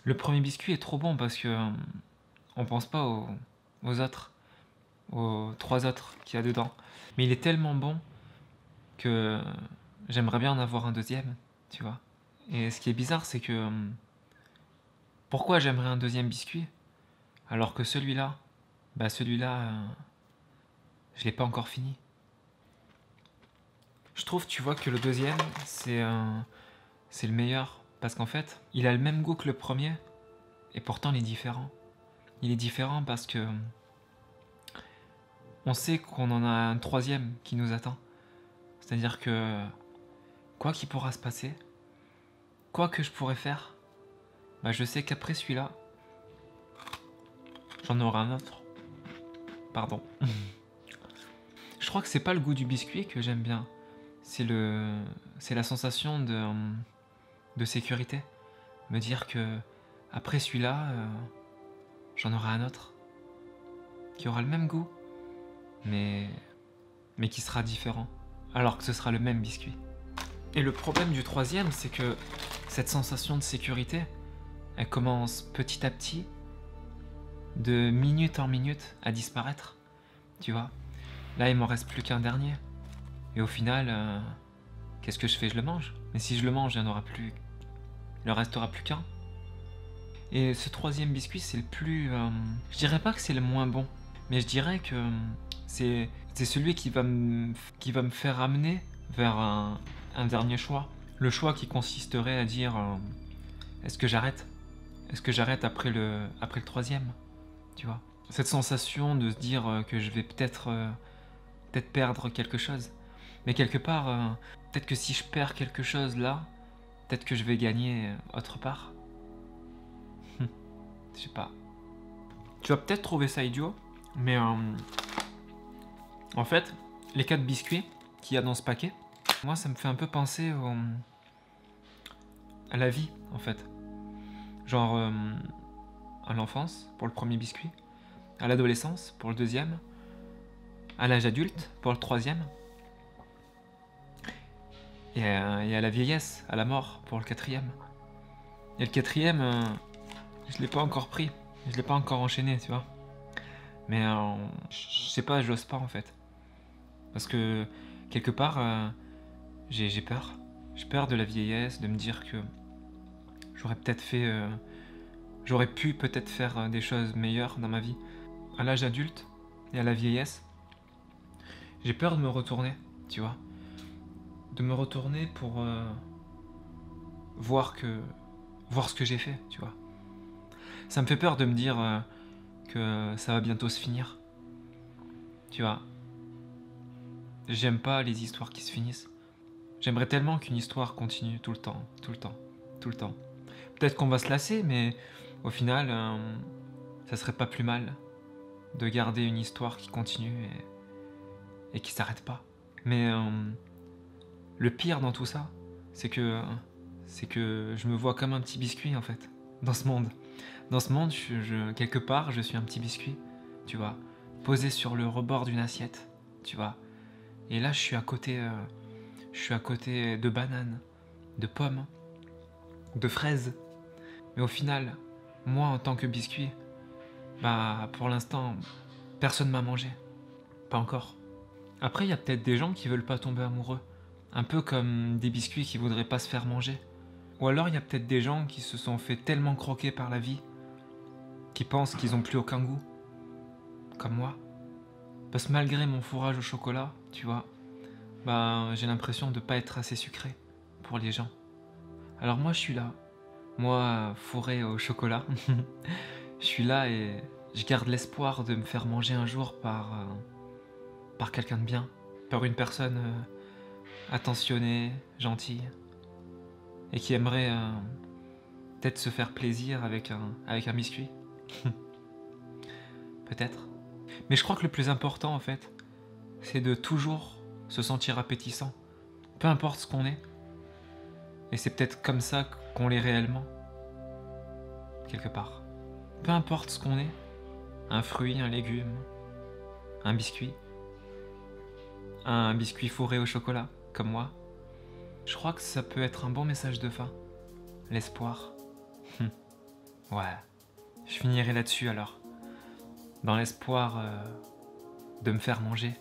Le premier biscuit est trop bon parce que on pense pas aux autres, aux 3 autres qu'il y a dedans. Mais il est tellement bon que j'aimerais bien en avoir un deuxième, tu vois. Et ce qui est bizarre, c'est que pourquoi j'aimerais un deuxième biscuit alors que celui-là, bah celui-là, je l'ai pas encore fini. Je trouve, tu vois, que le deuxième, c'est le meilleur parce qu'en fait, il a le même goût que le premier et pourtant il est différent. Il est différent parce que on sait qu'on en a un troisième qui nous attend. C'est-à-dire que quoi qu'il pourra se passer, quoi que je pourrais faire, bah je sais qu'après celui-là, j'en aurai un autre. Pardon. Je crois que c'est pas le goût du biscuit que j'aime bien, c'est la sensation de sécurité. Me dire que après celui-là, j'en aurai un autre qui aura le même goût, mais qui sera différent, alors que ce sera le même biscuit. Et le problème du troisième, c'est que cette sensation de sécurité, elle commence petit à petit, de minute en minute, à disparaître. Tu vois, là il m'en reste plus qu'un dernier. Et au final, qu'est-ce que je fais? Je le mange. Mais si je le mange, il n'y en aura plus. Il en restera plus qu'un. Et ce troisième biscuit, c'est le plus. Je dirais pas que c'est le moins bon, mais je dirais que c'est celui qui va me faire amener vers un dernier choix. Le choix qui consisterait à dire est-ce que j'arrête? Est-ce que j'arrête après le troisième? Tu vois? Cette sensation de se dire que je vais peut-être perdre quelque chose. Mais quelque part, peut-être que si je perds quelque chose là, peut-être que je vais gagner autre part. Je sais pas. Tu vas peut-être trouver ça idiot, mais en fait, les 4 biscuits qu'il y a dans ce paquet, moi ça me fait un peu penser à la vie en fait. Genre à l'enfance pour le premier biscuit, à l'adolescence pour le deuxième, à l'âge adulte pour le troisième, et à la vieillesse, à la mort pour le quatrième. Et le quatrième, je l'ai pas encore pris, je l'ai pas encore enchaîné, tu vois. Mais je sais pas, j'ose pas en fait. Parce que quelque part, j'ai peur. J'ai peur de la vieillesse, de me dire que j'aurais peut-être fait. J'aurais pu peut-être faire des choses meilleures dans ma vie. À l'âge adulte et à la vieillesse, j'ai peur de me retourner, tu vois. De me retourner pour voir ce que j'ai fait, tu vois. Ça me fait peur de me dire que ça va bientôt se finir. Tu vois. J'aime pas les histoires qui se finissent. J'aimerais tellement qu'une histoire continue tout le temps, tout le temps, tout le temps. Peut-être qu'on va se lasser, mais au final, ça serait pas plus mal de garder une histoire qui continue et qui s'arrête pas. Mais le pire dans tout ça, c'est que je me vois comme un petit biscuit en fait, dans ce monde. Dans ce monde, quelque part, je suis un petit biscuit, tu vois, posé sur le rebord d'une assiette, tu vois. Et là, je suis à côté de bananes, de pommes, de fraises. Mais au final, moi, en tant que biscuit, bah, pour l'instant, personne m'a mangé. Pas encore. Après, il y a peut-être des gens qui veulent pas tomber amoureux. Un peu comme des biscuits qui voudraient pas se faire manger. Ou alors, il y a peut-être des gens qui se sont fait tellement croquer par la vie, qui pensent qu'ils ont plus aucun goût. Comme moi. Parce que malgré mon fourrage au chocolat, tu vois, bah, j'ai l'impression de pas être assez sucré pour les gens. Alors moi, je suis là. Moi, fourré au chocolat. Je suis là et je garde l'espoir de me faire manger un jour par quelqu'un de bien. Par une personne attentionnée, gentille. Et qui aimerait peut-être se faire plaisir avec un biscuit. Peut-être. Mais je crois que le plus important, en fait, c'est de toujours se sentir appétissant. Peu importe ce qu'on est. Et c'est peut-être comme ça qu'on l'est réellement. Quelque part. Peu importe ce qu'on est. Un fruit, un légume, un biscuit fourré au chocolat, comme moi. Je crois que ça peut être un bon message de fin. L'espoir. Ouais, je finirai là-dessus alors, dans l'espoir de me faire manger.